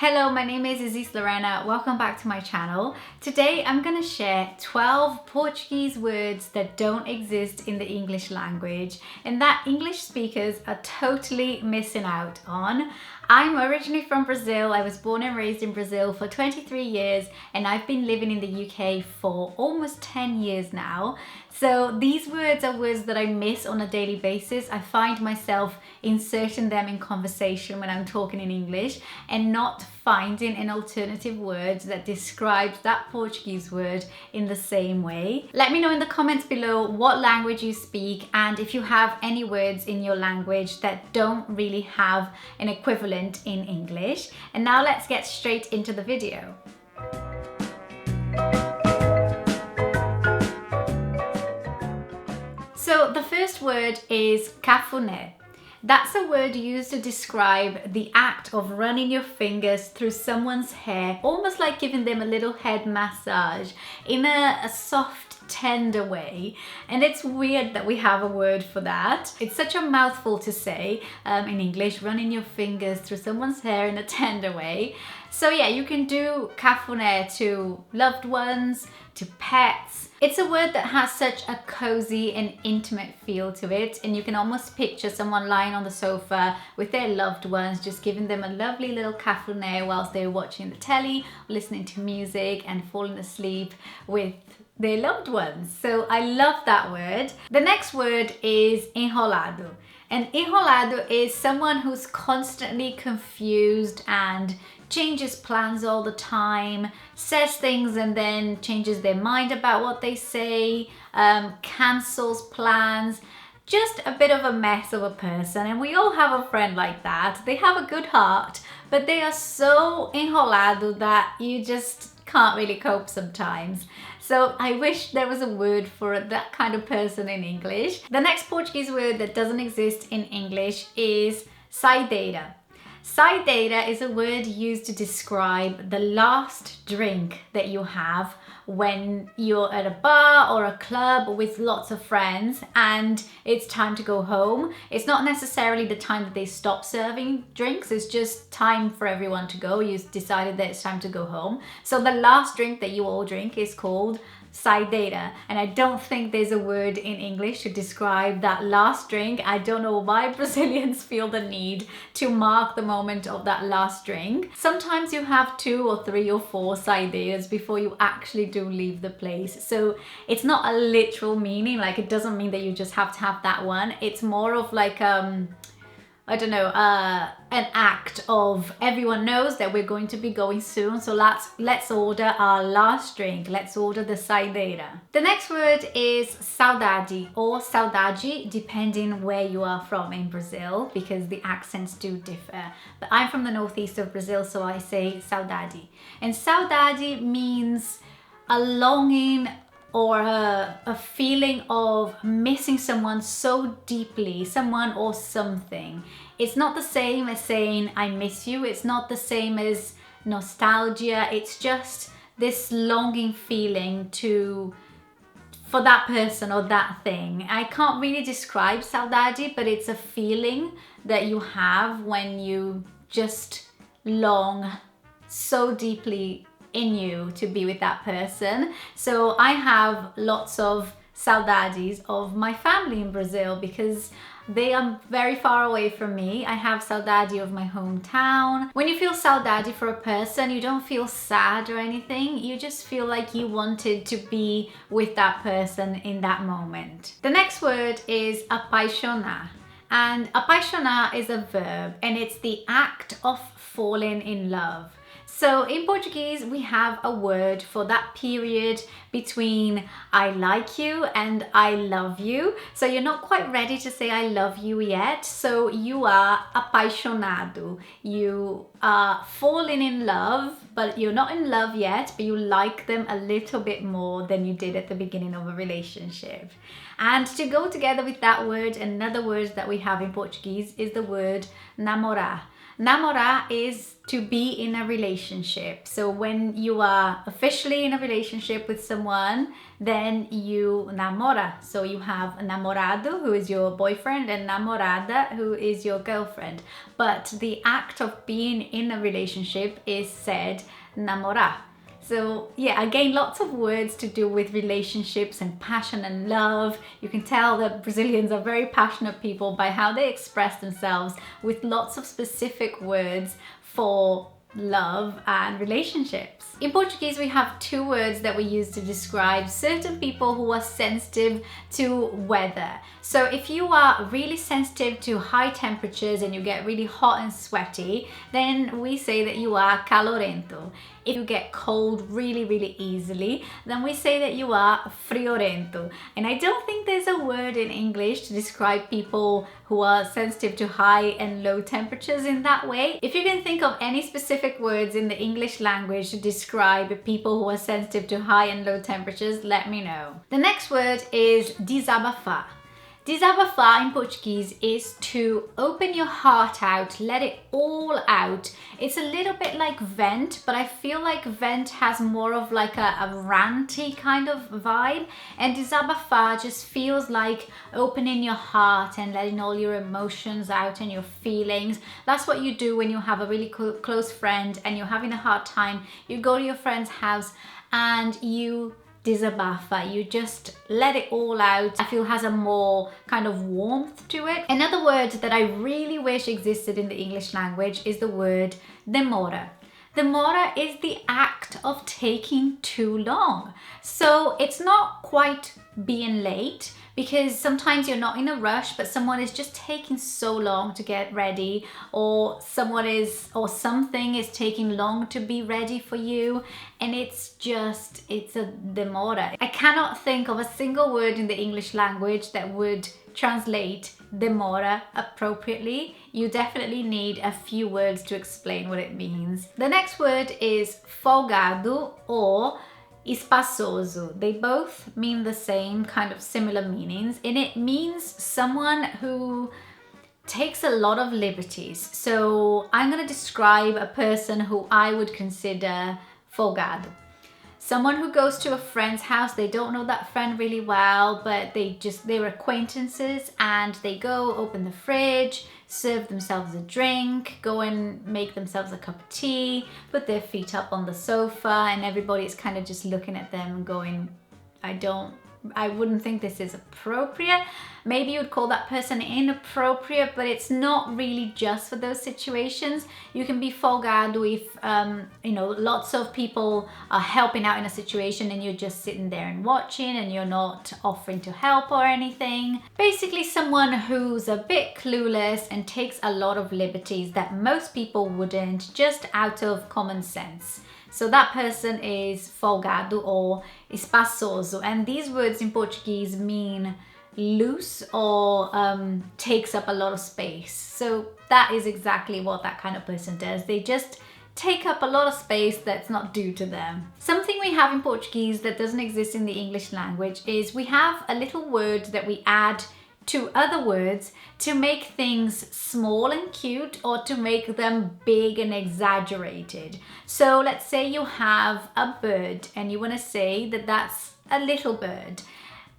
Hello, my name is Ysis Lorenna. Welcome back to my channel. Today I'm going to share 12 Portuguese words that don't exist in the English language and that English speakers are totally missing out on. I'm originally from Brazil. I was born and raised in Brazil for 23 years and I've been living in the UK for almost 10 years now. So these words are words that I miss on a daily basis. I find myself inserting them in conversation when I'm talking in English and not finding an alternative word that describes that Portuguese word in the same way. Let me know in the comments below what language you speak and if you have any words in your language that don't really have an equivalent in English. And now let's get straight into the video. So the first word is cafuné. That's a word used to describe the act of running your fingers through someone's hair, almost like giving them a little head massage in a soft, tender way. And it's weird that we have a word for that. It's such a mouthful to say in English, running your fingers through someone's hair in a tender way. So yeah, you can do cafuné to loved ones, to pets. It's a word that has such a cozy and intimate feel to it, and you can almost picture someone lying on the sofa with their loved ones, just giving them a lovely little cafuné whilst they're watching the telly, listening to music and falling asleep with their loved ones. So I love that word. The next word is enrolado. And enrolado is someone who's constantly confused and changes plans all the time, says things and then changes their mind about what they say, cancels plans, just a bit of a mess of a person. And we all have a friend like that. They have a good heart, but they are so enrolado that you just can't really cope sometimes. So I wish there was a word for that kind of person in English. The next Portuguese word that doesn't exist in English is saideira. Saideira is a word used to describe the last drink that you have when you're at a bar or a club with lots of friends and it's time to go home. It's not necessarily the time that they stop serving drinks, it's just time for everyone to go. You've decided that it's time to go home. So the last drink that you all drink is called saideira, and I don't think there's a word in English to describe that last drink. I don't know why Brazilians feel the need to mark the moment of that last drink. Sometimes you have 2 or 3 or 4 saideiras before you actually do leave the place. So it's not a literal meaning, like it doesn't mean that you just have to have that one. It's more of like I don't know, an act of everyone knows that we're going to be going soon, so let's order our last drink. Let's order the saideira. The next word is saudade or saudade, depending where you are from in Brazil, because the accents do differ. But I'm from the northeast of Brazil, so I say saudade. And saudade means a longing or a feeling of missing someone so deeply, someone or something. It's not the same as saying I miss you. It's not the same as nostalgia. It's just this longing feeling for that person or that thing. I can't really describe saudade, but it's a feeling that you have when you just long so deeply in you to be with that person. So I have lots of saudades of my family in Brazil because they are very far away from me. I have saudade of my hometown. When you feel saudade for a person, you don't feel sad or anything. You just feel like you wanted to be with that person in that moment. The next word is apaixonar. And apaixonar is a verb and it's the act of falling in love. So in Portuguese, we have a word for that period between I like you and I love you. So you're not quite ready to say I love you yet. So you are apaixonado. You are falling in love, but you're not in love yet, but you like them a little bit more than you did at the beginning of a relationship. And to go together with that word, another word that we have in Portuguese is the word namorar. Namorar is to be in a relationship. So when you are officially in a relationship with someone, then you namora. So you have namorado, who is your boyfriend, and namorada, who is your girlfriend. But the act of being in a relationship is said namorar. So yeah, again, lots of words to do with relationships and passion and love. You can tell that Brazilians are very passionate people by how they express themselves with lots of specific words for love and relationships. In Portuguese, we have two words that we use to describe certain people who are sensitive to weather. So if you are really sensitive to high temperatures and you get really hot and sweaty, then we say that you are calorento. If you get cold really easily, then we say that you are friorento. And I don't think there's a word in English to describe people who are sensitive to high and low temperatures in that way. If you can think of any specific words in the English language to describe people who are sensitive to high and low temperatures, let me know. The next word is desabafar. Desabafar in Portuguese is to open your heart out, let it all out. It's a little bit like vent, but I feel like vent has more of like a ranty kind of vibe. And desabafar just feels like opening your heart and letting all your emotions out and your feelings. That's what you do when you have a really close friend and you're having a hard time. You go to your friend's house and you desabafa, you just let it all out. I feel has a more kind of warmth to it. Another word that I really wish existed in the English language is the word demora. Demora is the act of taking too long. So it's not quite being late, because sometimes you're not in a rush, but someone is just taking so long to get ready, or something is taking long to be ready for you, and it's a demora. I cannot think of a single word in the English language that would translate demora appropriately. You definitely need a few words to explain what it means. The next word is folgado or espaçoso. They both mean the same, kind of similar meanings, and it means someone who takes a lot of liberties. So I'm going to describe a person who I would consider folgado. Someone who goes to a friend's house, they don't know that friend really well, but they're acquaintances, and they go open the fridge, serve themselves a drink, go and make themselves a cup of tea, put their feet up on the sofa, and everybody's kind of just looking at them and going, I wouldn't think this is appropriate. Maybe you'd call that person inappropriate, but it's not really just for those situations. You can be folgado if, lots of people are helping out in a situation and you're just sitting there and watching and you're not offering to help or anything. Basically, someone who's a bit clueless and takes a lot of liberties that most people wouldn't, just out of common sense. So that person is folgado or espaçoso. And these words in Portuguese mean loose or takes up a lot of space. So that is exactly what that kind of person does. They just take up a lot of space that's not due to them. Something we have in Portuguese that doesn't exist in the English language is we have a little word that we add to other words to make things small and cute, or to make them big and exaggerated. So let's say you have a bird and you want to say that that's a little bird.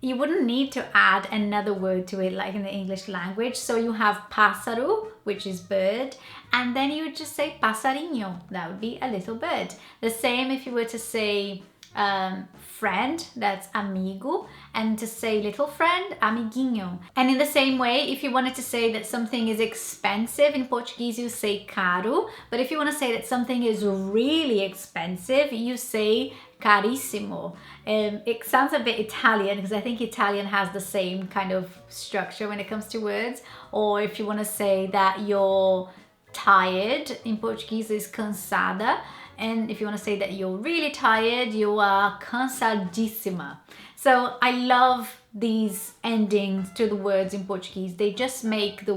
You wouldn't need to add another word to it like in the English language. So you have pássaro, which is bird, and then you would just say passarinho. That would be a little bird. The same if you were to say friend, that's amigo, and to say little friend, amiguinho. And in the same way, if you wanted to say that something is expensive, in Portuguese you say caro, but if you want to say that something is really expensive, you say carissimo. It sounds a bit Italian, because I think Italian has the same kind of structure when it comes to words. Or if you want to say that you're tired, in Portuguese is cansada. And if you want to say that you're really tired, you are cansadíssima. So I love these endings to the words in Portuguese. They just make the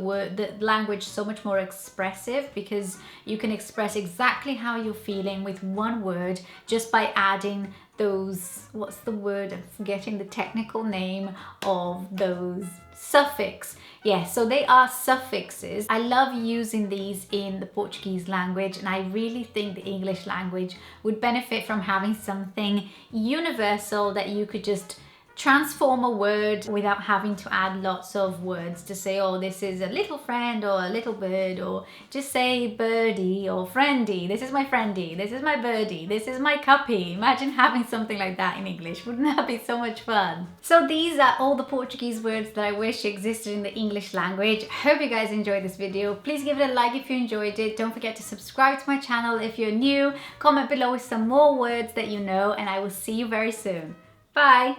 language so much more expressive, because you can express exactly how you're feeling with one word just by adding those, what's the word? I'm forgetting the technical name of those suffix. Yeah, so they are suffixes. I love using these in the Portuguese language, and I really think the English language would benefit from having something universal that you could just transform a word without having to add lots of words to say, oh, this is a little friend or a little bird, or just say birdie or friendy. This is my friendy, this is my birdie, this is my cuppy. Imagine having something like that in English. Wouldn't that be so much fun? So these are all the Portuguese words that I wish existed in the English language. Hope you guys enjoyed this video. Please give it a like if you enjoyed it. Don't forget to subscribe to my channel if you're new. Comment below with some more words that you know, and I will see you very soon. Bye!